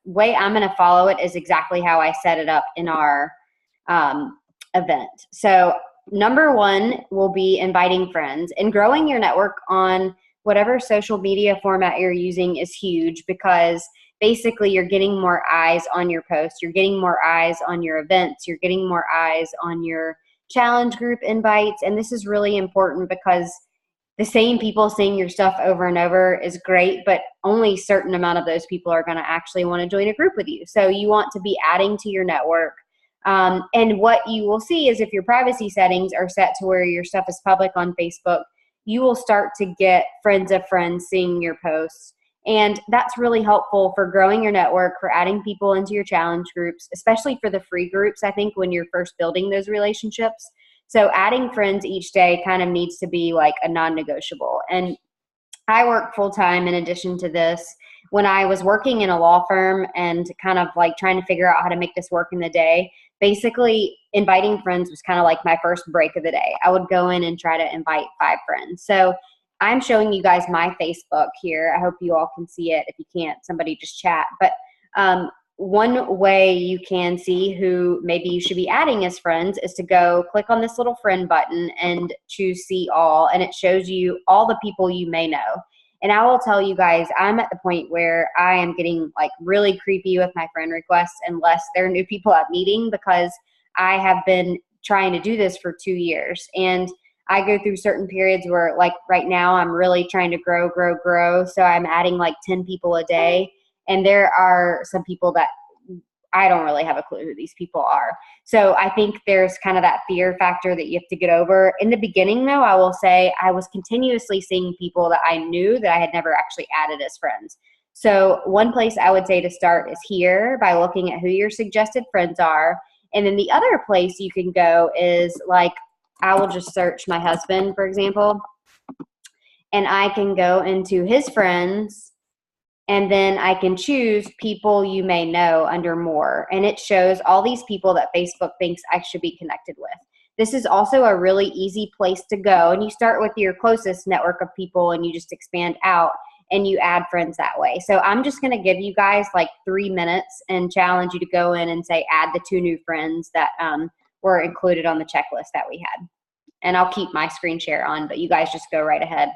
way I'm going to follow it is exactly how I set it up in our event. So number one will be inviting friends, and growing your network on whatever social media format you're using is huge, because basically you're getting more eyes on your posts, you're getting more eyes on your events, you're getting more eyes on your challenge group invites. And this is really important because the same people seeing your stuff over and over is great, but only a certain amount of those people are going to actually want to join a group with you. So you want to be adding to your network. And what you will see is if your privacy settings are set to where your stuff is public on Facebook, you will start to get friends of friends seeing your posts. And that's really helpful for growing your network, for adding people into your challenge groups, especially for the free groups, I think, when you're first building those relationships. So adding friends each day kind of needs to be like a non-negotiable. And I work full-time in addition to this. When I was working in a law firm and kind of like trying to figure out how to make this work in the day, basically inviting friends was kind of like my first break of the day. I would go in and try to invite 5 friends. So I'm showing you guys my Facebook here. I hope you all can see it. If you can't, somebody just chat. But one way you can see who maybe you should be adding as friends is to go click on this little friend button and choose see all, and it shows you all the people you may know. And I will tell you guys, I'm at the point where I am getting like really creepy with my friend requests unless they're new people I'm meeting, because I have been trying to do this for 2 years. And I go through certain periods where, like right now, I'm really trying to grow. So I'm adding like 10 people a day. And there are some people that I don't really have a clue who these people are. So I think there's kind of that fear factor that you have to get over. In the beginning, though, I will say I was continuously seeing people that I knew that I had never actually added as friends. So one place I would say to start is here by looking at who your suggested friends are. And then the other place you can go is like, I will just search my husband, for example, and I can go into his friends, and then I can choose people you may know under more. And it shows all these people that Facebook thinks I should be connected with. This is also a really easy place to go. And you start with your closest network of people and you just expand out and you add friends that way. So I'm just going to give you guys like 3 minutes and challenge you to go in and say, add the 2 new friends that were included on the checklist that we had. And I'll keep my screen share on, but you guys just go right ahead.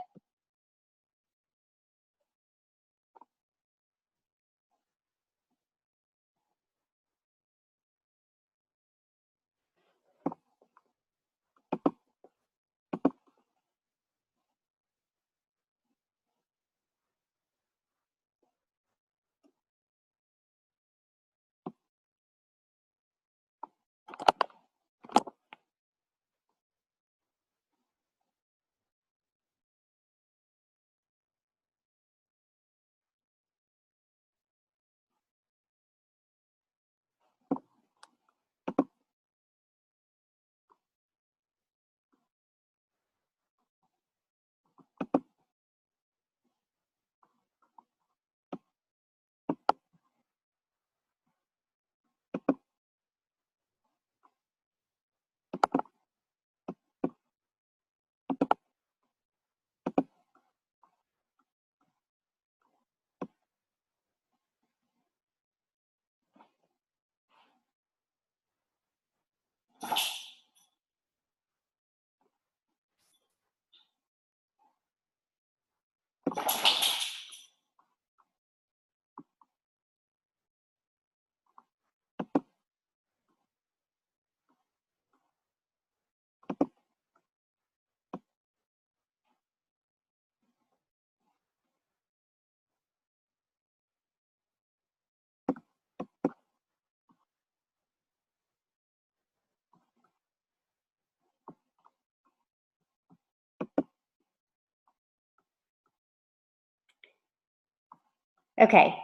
Okay.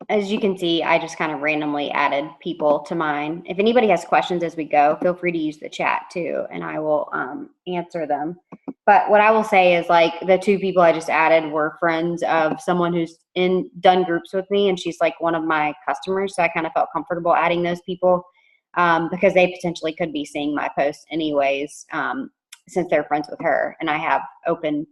As you can see, I just kind of randomly added people to mine. If anybody has questions as we go, feel free to use the chat too, and I will answer them. But what I will say is, like, the 2 people I just added were friends of someone who's done groups with me, and she's like one of my customers. So I kind of felt comfortable adding those people because they potentially could be seeing my posts anyways, since they're friends with her, and I have open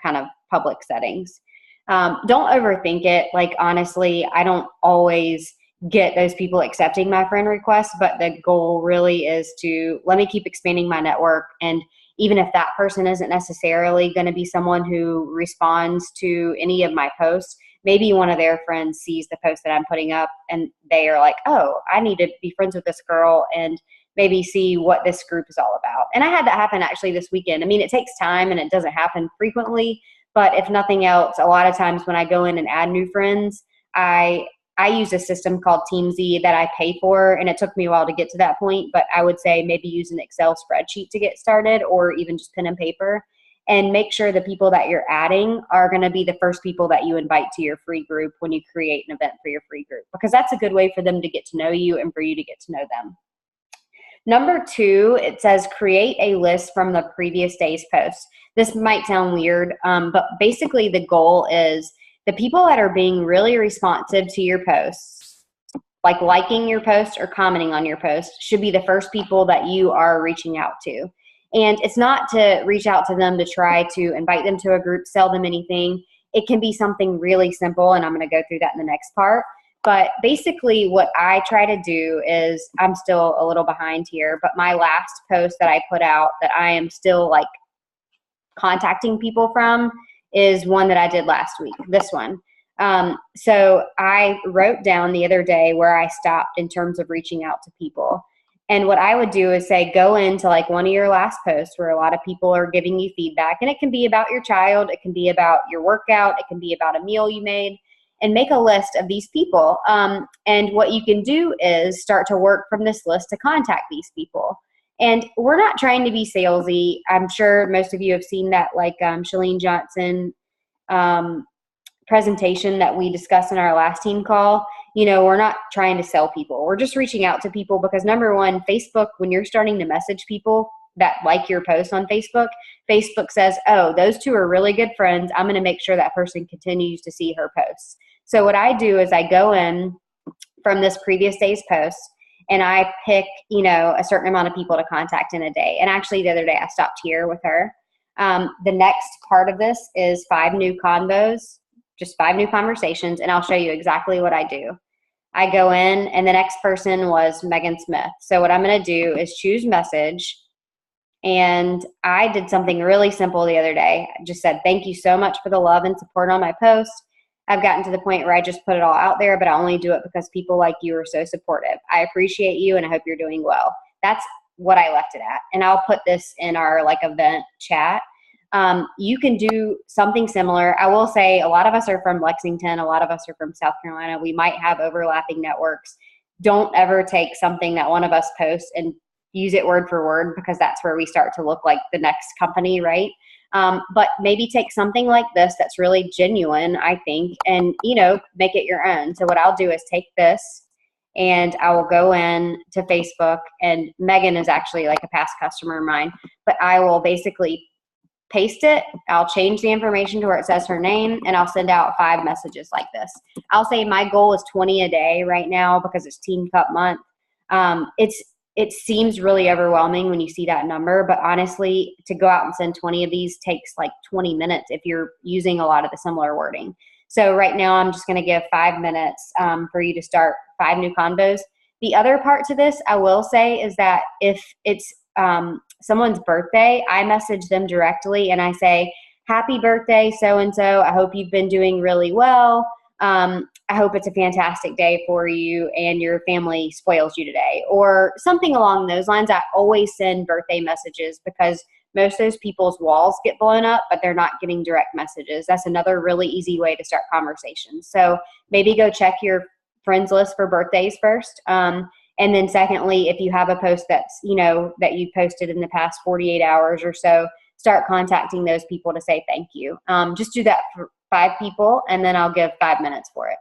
kind of public settings. Don't overthink it. Like, honestly, I don't always get those people accepting my friend requests, but the goal really is to let me keep expanding my network. And even if that person isn't necessarily going to be someone who responds to any of my posts, maybe one of their friends sees the post that I'm putting up and they are like, oh, I need to be friends with this girl and maybe see what this group is all about. And I had that happen actually this weekend. I mean, it takes time and it doesn't happen frequently, but if nothing else, a lot of times when I go in and add new friends, I use a system called Teamzy that I pay for, and it took me a while to get to that point, but I would say maybe use an Excel spreadsheet to get started, or even just pen and paper, and make sure the people that you're adding are going to be the first people that you invite to your free group when you create an event for your free group, because that's a good way for them to get to know you and for you to get to know them. Number 2, it says create a list from the previous day's posts. This might sound weird, but basically the goal is the people that are being really responsive to your posts, like liking your post or commenting on your post, should be the first people that you are reaching out to. And it's not to reach out to them to try to invite them to a group, sell them anything. It can be something really simple, and I'm going to go through that in the next part. But basically what I try to do is, I'm still a little behind here, but my last post that I put out that I am still like contacting people from is one that I did last week, this one. So I wrote down the other day where I stopped in terms of reaching out to people. And what I would do is say, go into like one of your last posts where a lot of people are giving you feedback, and it can be about your child, it can be about your workout, it can be about a meal you made, and make a list of these people. And what you can do is start to work from this list to contact these people. And we're not trying to be salesy. I'm sure most of you have seen that, like Chalene Johnson presentation that we discussed in our last team call. You know, we're not trying to sell people. We're just reaching out to people because, number one, Facebook, when you're starting to message people that like your post on Facebook, Facebook says, oh, those two are really good friends. I'm going to make sure that person continues to see her posts. So what I do is I go in from this previous day's post and I pick, you know, a certain amount of people to contact in a day. And actually the other day I stopped here with her. The next part of this is 5 new convos, just 5 new conversations, and I'll show you exactly what I do. I go in, and the next person was Megan Smith. So what I'm going to do is choose message. And I did something really simple the other day. I just said, thank you so much for the love and support on my post. I've gotten to the point where I just put it all out there, but I only do it because people like you are so supportive. I appreciate you and I hope you're doing well. That's what I left it at. And I'll put this in our like event chat. You can do something similar. I will say a lot of us are from Lexington. A lot of us are from South Carolina. We might have overlapping networks. Don't ever take something that one of us posts and use it word for word, because that's where we start to look like the next company, right? But maybe take something like this that's really genuine, I think, and, you know, make it your own. So what I'll do is take this and I will go in to Facebook, and Megan is actually like a past customer of mine, but I will basically paste it. I'll change the information to where it says her name, and I'll send out 5 messages like this. I'll say my goal is 20 a day right now because it's Teen Cup month. It seems really overwhelming when you see that number, but honestly, to go out and send 20 of these takes like 20 minutes if you're using a lot of the similar wording. So right now I'm just going to give 5 minutes for you to start 5 new convos. The other part to this, I will say, is that if it's someone's birthday, I message them directly and I say, happy birthday, so-and-so. I hope you've been doing really well. I hope it's a fantastic day for you and your family spoils you today, or something along those lines. I always send birthday messages because most of those people's walls get blown up, but they're not getting direct messages. That's another really easy way to start conversations. So maybe go check your friends list for birthdays first. And then secondly, if you have a post that's, you know, that you posted in the past 48 hours or so, start contacting those people to say thank you. Just do that for 5 people, and then I'll give 5 minutes for it.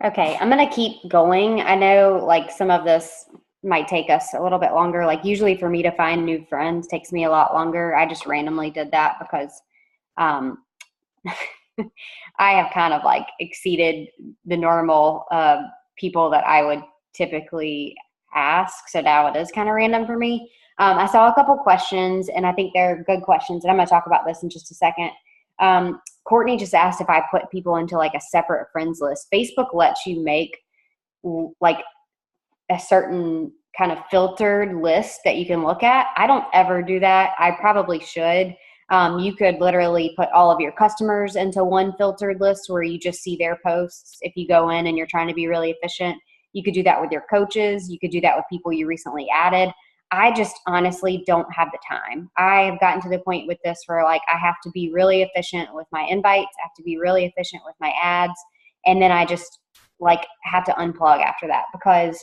Okay, I'm going to keep going. I know like some of this might take us a little bit longer. Like usually for me to find new friends takes me a lot longer. I just randomly did that because um, I have kind of like exceeded the normal people that I would typically ask. So now it is kind of random for me. I saw a couple questions and I think they're good questions. And I'm going to talk about this in just a second. Courtney just asked if I put people into like a separate friends list. Facebook lets you make like a certain kind of filtered list that you can look at. I don't ever do that. I probably should. You could literally put all of your customers into one filtered list where you just see their posts. If you go in and you're trying to be really efficient, you could do that with your coaches. You could do that with people you recently added. I just honestly don't have the time. I have gotten to the point with this where like I have to be really efficient with my invites. I have to be really efficient with my ads. And then I just like have to unplug after that because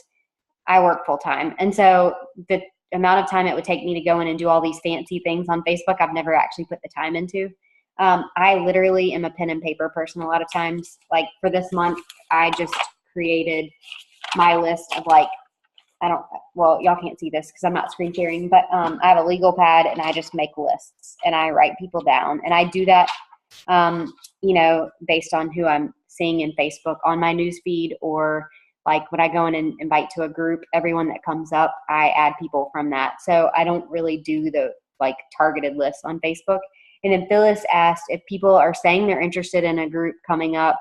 I work full time. And so the amount of time it would take me to go in and do all these fancy things on Facebook, I've never actually put the time into. I literally am a pen and paper person a lot of times. Like for this month, I just created my list of like, well, y'all can't see this because I'm not screen sharing, but I have a legal pad and I just make lists and I write people down. And I do that, based on who I'm seeing in Facebook on my news feed, or like when I go in and invite to a group, everyone that comes up, I add people from that. So I don't really do the like targeted lists on Facebook. And then Phyllis asked if people are saying they're interested in a group coming up,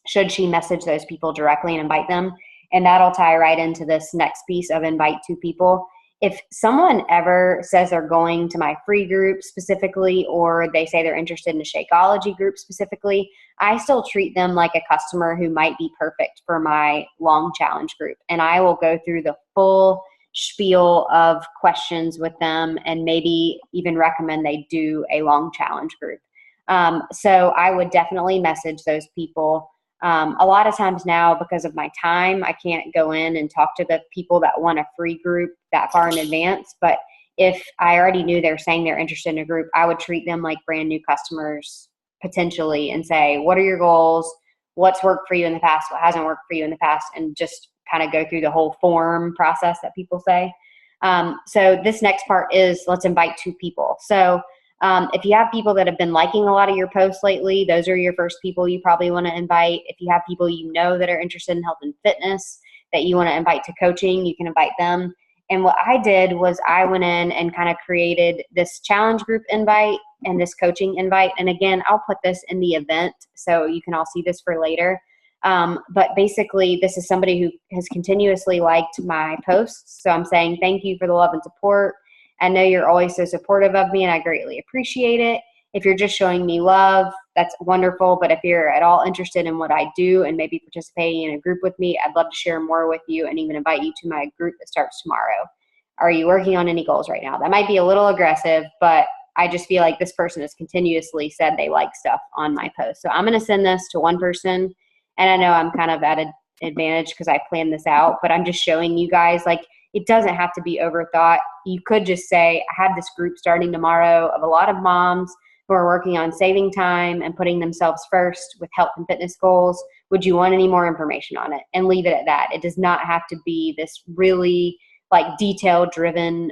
should she message those people directly and invite them? And that'll tie right into this next piece of invite to people. If someone ever says they're going to my free group specifically, or they say they're interested in a Shakeology group specifically, I still treat them like a customer who might be perfect for my long challenge group. And I will go through the full spiel of questions with them and maybe even recommend they do a long challenge group. So I would definitely message those people. A lot of times now, because of my time, I can't go in and talk to the people that want a free group that far in advance. But if I already knew they're saying they're interested in a group, I would treat them like brand new customers potentially and say, what are your goals? What's worked for you in the past? What hasn't worked for you in the past? And just kind of go through the whole form process that people say. So this next part is let's invite two people. So if you have people that have been liking a lot of your posts lately, those are your first people you probably want to invite. If you have people you know that are interested in health and fitness that you want to invite to coaching, you can invite them. And what I did was I went in and kind of created this challenge group invite and this coaching invite. And again, I'll put this in the event so you can all see this for later. But basically, this is somebody who has continuously liked my posts. So I'm saying thank you for the love and support. I know you're always so supportive of me and I greatly appreciate it. If you're just showing me love, that's wonderful. But if you're at all interested in what I do and maybe participating in a group with me, I'd love to share more with you and even invite you to my group that starts tomorrow. Are you working on any goals right now? That might be a little aggressive, but I just feel like this person has continuously said they like stuff on my post. So I'm going to send this to one person. And I know I'm kind of at an advantage because I planned this out, but I'm just showing you guys like, it doesn't have to be overthought. You could just say, I have this group starting tomorrow of a lot of moms who are working on saving time and putting themselves first with health and fitness goals. Would you want any more information on it? And leave it at that. It does not have to be this really like detail driven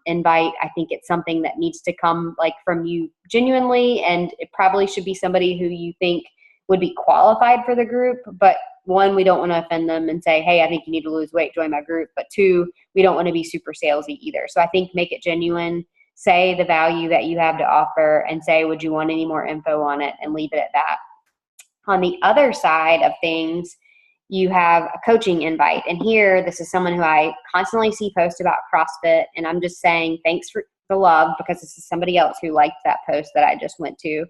invite. I think it's something that needs to come like from you genuinely, and it probably should be somebody who you think would be qualified for the group. But one, we don't want to offend them and say, hey, I think you need to lose weight, join my group. But two, we don't want to be super salesy either. So I think make it genuine, say the value that you have to offer, and say, would you want any more info on it, and leave it at that. On the other side of things, you have a coaching invite. And here, this is someone who I constantly see post about CrossFit. And I'm just saying thanks for the love because this is somebody else who liked that post that I just went to.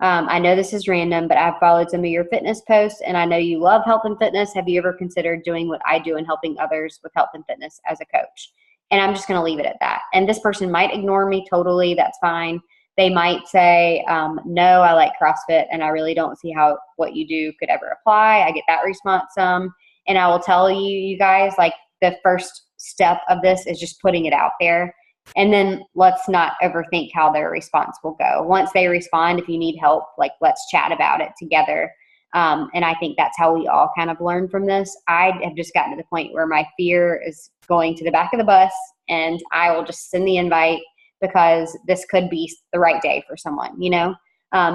I know this is random, but I've followed some of your fitness posts and I know you love health and fitness. Have you ever considered doing what I do and helping others with health and fitness as a coach? And I'm just going to leave it at that. And this person might ignore me totally. That's fine. They might say, no, I like CrossFit and I really don't see how what you do could ever apply. I get that response some. And I will tell you, you guys, like the first step of this is just putting it out there. And then let's not overthink how their response will go. Once they respond, if you need help, like let's chat about it together. And I think that's how we all kind of learn from this. I have just gotten to the point where my fear is going to the back of the bus, and I will just send the invite because this could be the right day for someone, you know?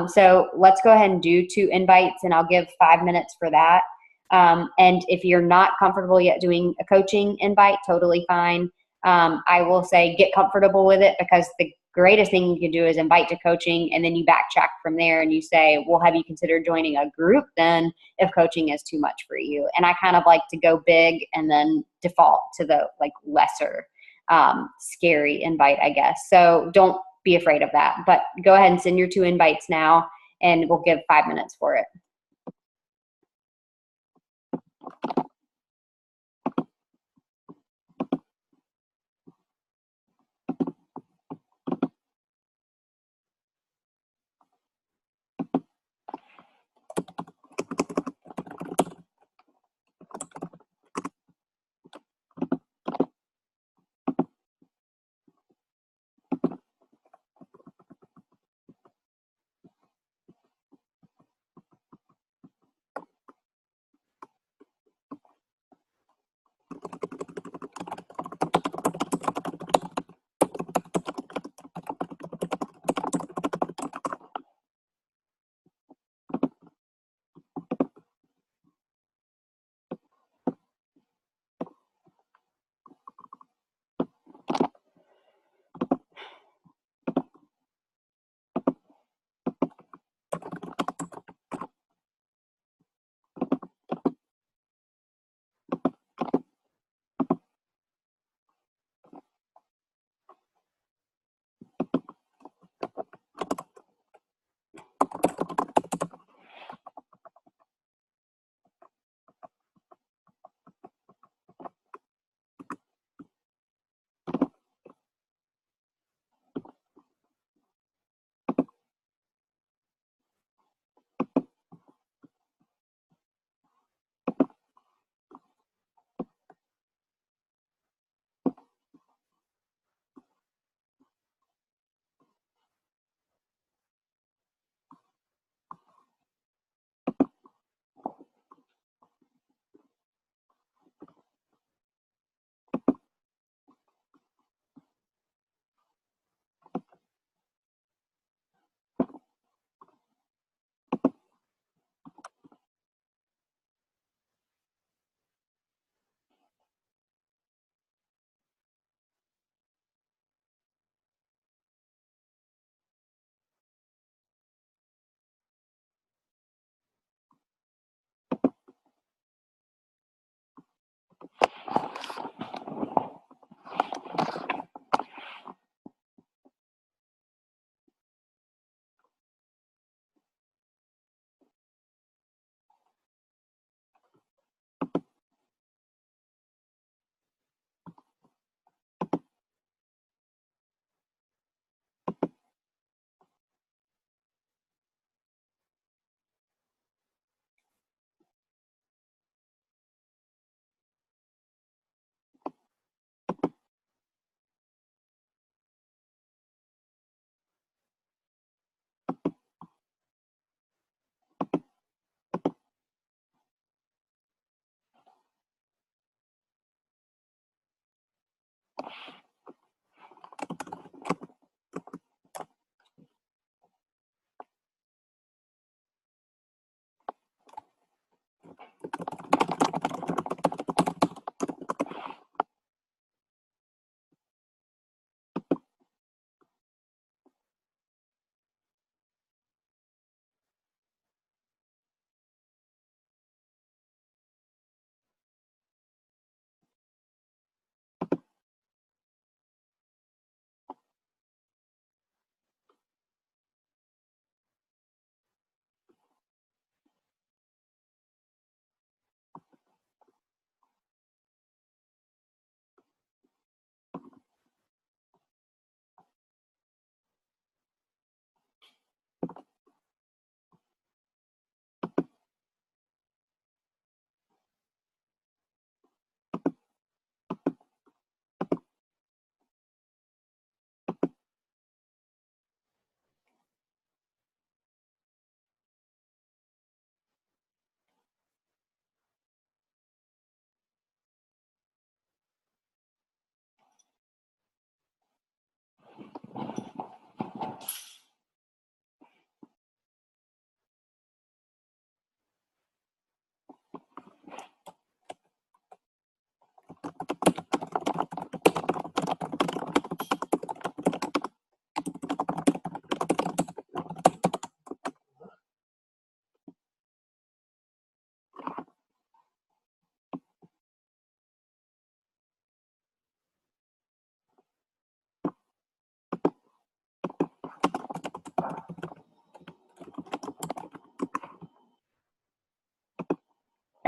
So let's go ahead and do 2 invites, and I'll give 5 minutes for that. And if you're not comfortable yet doing a coaching invite, totally fine. I will say get comfortable with it, because the greatest thing you can do is invite to coaching, and then you backtrack from there and you say, well, have you considered joining a group then if coaching is too much for you? And I kind of like to go big and then default to the like lesser scary invite, I guess. So don't be afraid of that, but go ahead and send your 2 invites now, and we'll give 5 minutes for it.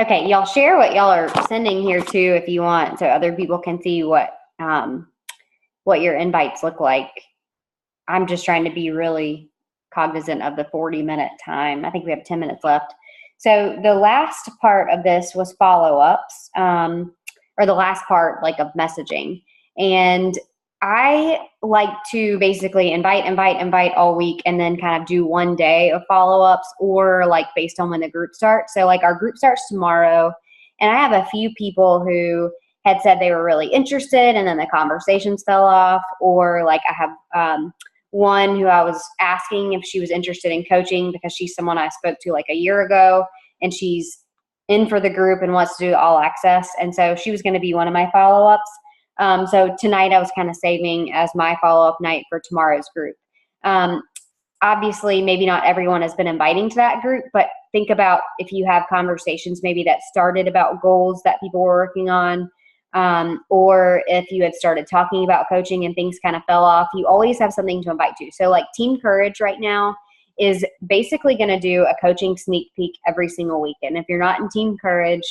Okay, y'all share what y'all are sending here too if you want, so other people can see what your invites look like. I'm just trying to be really cognizant of the 40-minute time. I think we have 10 minutes left. So the last part of this was follow-ups, or the last part like of messaging. And I like to basically invite all week and then kind of do one day of follow-ups, or like based on when the group starts. So like our group starts tomorrow, and I have a few people who had said they were really interested and then the conversations fell off, or like I have one who I was asking if she was interested in coaching because she's someone I spoke to like a year ago, and she's in for the group and wants to do all access. And so she was going to be one of my follow-ups. So tonight I was kind of saving as my follow-up night for tomorrow's group. Obviously, maybe not everyone has been inviting to that group, but think about if you have conversations maybe that started about goals that people were working on, or if you had started talking about coaching and things kind of fell off, you always have something to invite to. So like Team Courage right now is basically going to do a coaching sneak peek every single weekend. If you're not in Team Courage,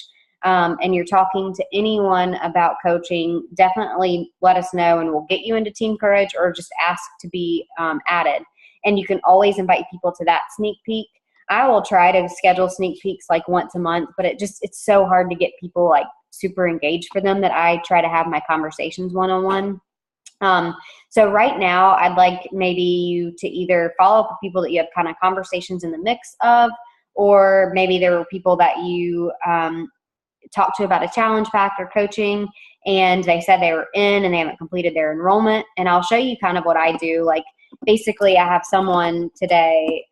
and you're talking to anyone about coaching, definitely let us know and we'll get you into Team Courage, or just ask to be added. And you can always invite people to that sneak peek. I will try to schedule sneak peeks like once a month, but it's so hard to get people like super engaged for them that I try to have my conversations one-on-one. So right now I'd like maybe you to either follow up with people that you have kind of conversations in the mix of, or maybe there were people that you talked to about a challenge pack or coaching, and they said they were in and they haven't completed their enrollment. And I'll show you kind of what I do. Like basically I have someone today,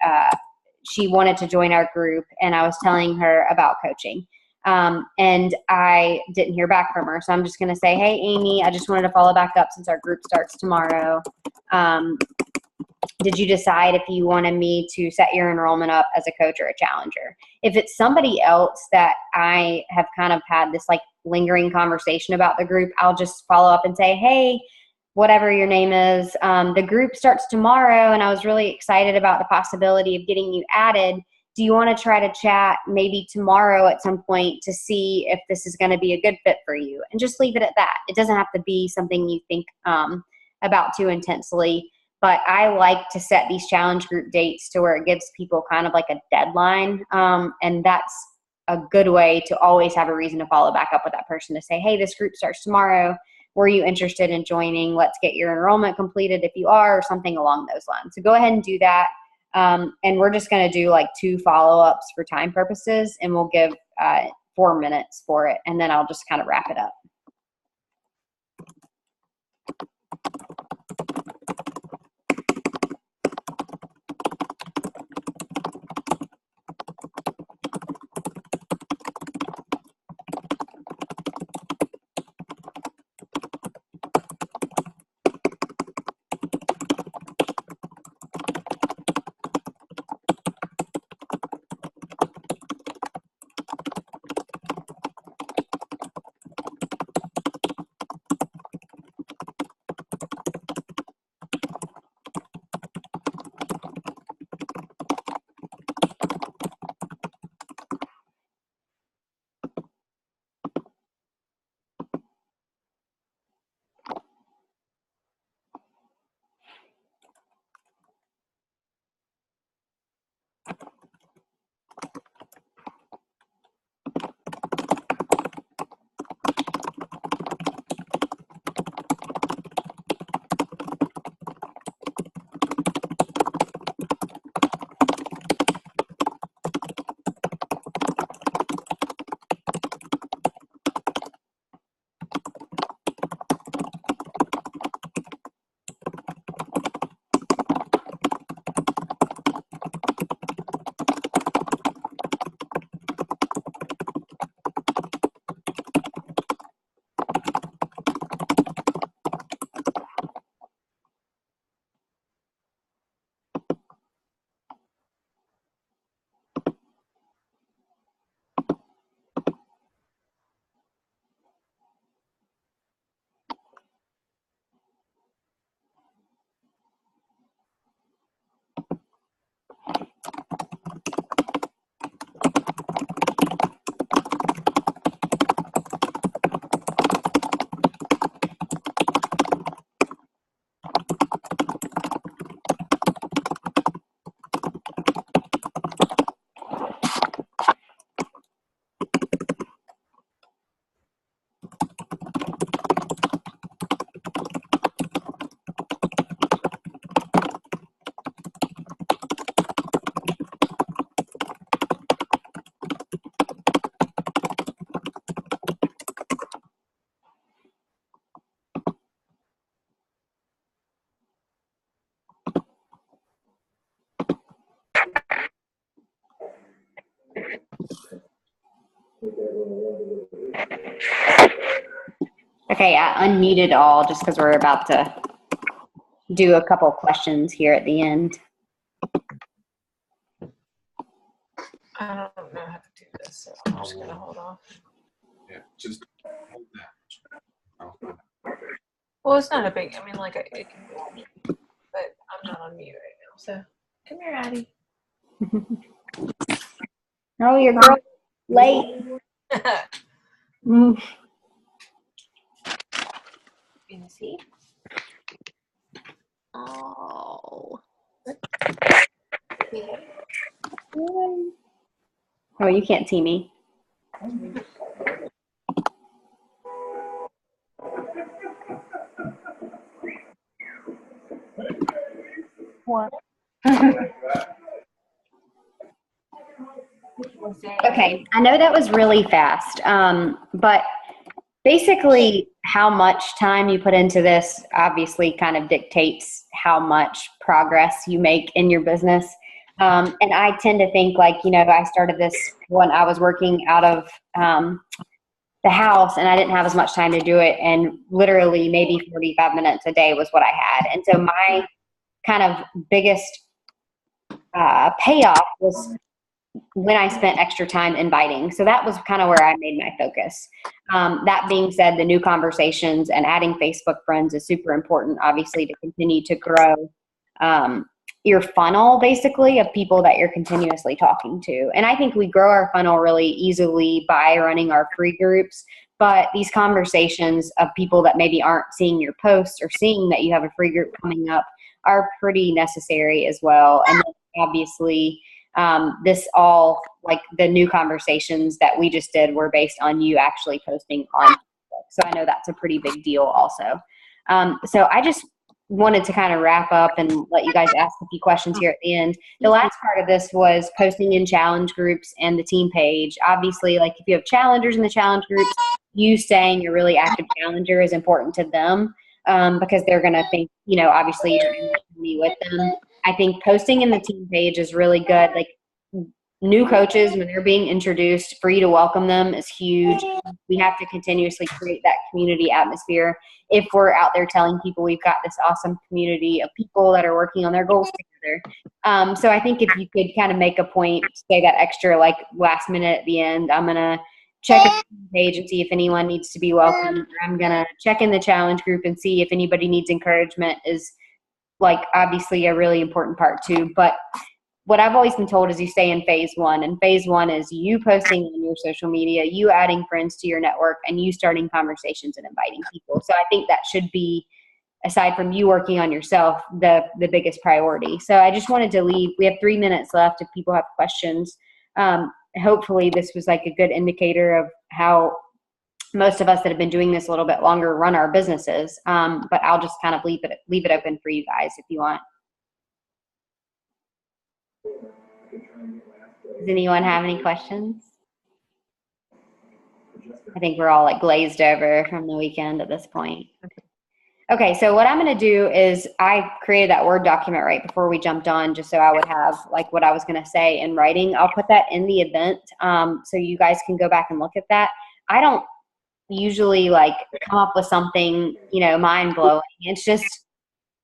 she wanted to join our group and I was telling her about coaching. And I didn't hear back from her. So I'm just going to say, hey, Amy, I just wanted to follow back up since our group starts tomorrow. Did you decide if you wanted me to set your enrollment up as a coach or a challenger? If it's somebody else that I have kind of had this like lingering conversation about the group, I'll just follow up and say, hey, whatever your name is, the group starts tomorrow and I was really excited about the possibility of getting you added. Do you want to try to chat maybe tomorrow at some point to see if this is going to be a good fit for you? And just leave it at that. It doesn't have to be something you think about too intensely. But I like to set these challenge group dates to where it gives people kind of like a deadline. And that's a good way to always have a reason to follow back up with that person to say, hey, this group starts tomorrow. Were you interested in joining? Let's get your enrollment completed if you are, or something along those lines. So go ahead and do that. And we're just going to do like 2 follow-ups for time purposes, and we'll give 4 minutes for it. And then I'll just kind of wrap it up. Okay, I unmuted all just because we're about to do a couple questions here at the end. I don't know how to do this, so I'm just going to hold off. Yeah, just hold that. Oh. Well, it's not a big, I mean, like, it can be, but I'm not on mute right now, so come here, Addie. Oh, your girl late. Mm. You can see? Oh. Oh, you can't see me. What? Okay, I know that was really fast, but basically how much time you put into this obviously kind of dictates how much progress you make in your business. And I tend to think like, I started this when I was working out of the house and I didn't have as much time to do it. And literally maybe 45 minutes a day was what I had. And so my kind of biggest payoff was when I spent extra time inviting. So that was kind of where I made my focus. That being said, the new conversations and adding Facebook friends is super important, obviously, to continue to grow your funnel, basically, of people that you're continuously talking to. And I think we grow our funnel really easily by running our free groups. But these conversations of people that maybe aren't seeing your posts or seeing that you have a free group coming up are pretty necessary as well. And obviously, this all, like the new conversations that we just did were based on you actually posting on Facebook. So I know that's a pretty big deal also. So I just wanted to kind of wrap up and let you guys ask a few questions here at the end. The last part of this was posting in challenge groups and the team page. Obviously, like if you have challengers in the challenge groups, you saying you're a really active challenger is important to them because they're going to think, obviously you're going to be with them. I think posting in the team page is really good. Like new coaches, when they're being introduced, for you to welcome them is huge. We have to continuously create that community atmosphere. If we're out there telling people we've got this awesome community of people that are working on their goals together. So I think if you could kind of make a point, say that extra like last minute at the end, I'm going to check the page and see if anyone needs to be welcomed. I'm going to check in the challenge group and see if anybody needs encouragement is like obviously a really important part too. But what I've always been told is you stay in phase one, and phase one is you posting on your social media, you adding friends to your network, and you starting conversations and inviting people. So I think that should be, aside from you working on yourself, the biggest priority. So I just wanted to leave. We have 3 minutes left if people have questions. Hopefully this was like a good indicator of how most of us that have been doing this a little bit longer run our businesses. But I'll just kind of leave it open for you guys if you want. Does anyone have any questions? I think we're all like glazed over from the weekend at this point. Okay, so what I'm going to do is I created that Word document right before we jumped on just so I would have like what I was going to say in writing. I'll put that in the event so you guys can go back and look at that. I don't usually like come up with something, mind-blowing. It's just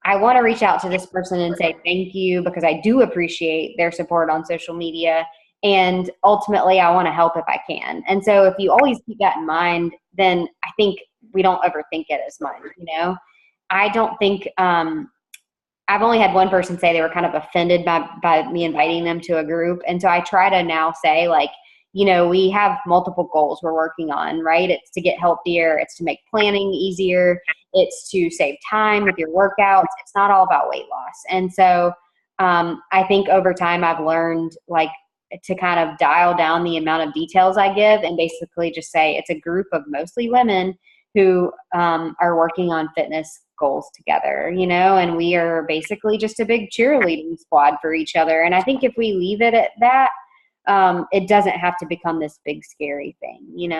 I want to reach out to this person and say thank you because I do appreciate their support on social media. And ultimately, I want to help if I can. And so if you always keep that in mind, then I think we don't overthink it as much, I don't think I've only had one person say they were kind of offended by me inviting them to a group. And so I try to now say like, we have multiple goals we're working on, right? It's to get healthier. It's to make planning easier. It's to save time with your workouts. It's not all about weight loss. And so I think over time I've learned like to kind of dial down the amount of details I give and basically just say it's a group of mostly women who are working on fitness goals together, and we are basically just a big cheerleading squad for each other. And I think if we leave it at that, it doesn't have to become this big scary thing,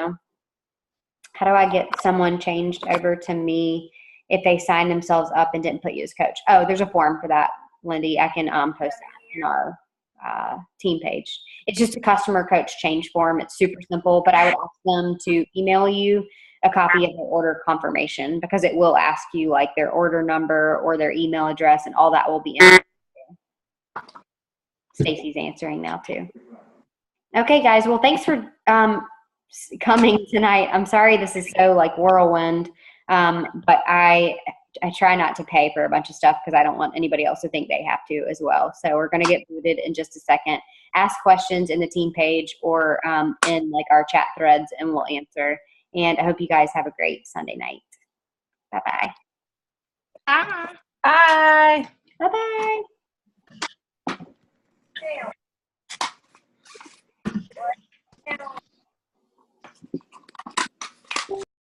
How do I get someone changed over to me if they sign themselves up and didn't put you as coach? Oh, there's a form for that, Lindy. I can post that in our team page. It's just a customer coach change form. It's super simple, but I would ask them to email you a copy of their order confirmation, because it will ask you like their order number or their email address, and all that will be in. Stacy's answering now too. Okay, guys. Well, thanks for coming tonight. I'm sorry this is so like whirlwind, but I try not to pay for a bunch of stuff because I don't want anybody else to think they have to as well. So we're going to get booted in just a second. Ask questions in the team page or in like our chat threads, and we'll answer. And I hope you guys have a great Sunday night. Bye-bye. Bye. Bye-bye.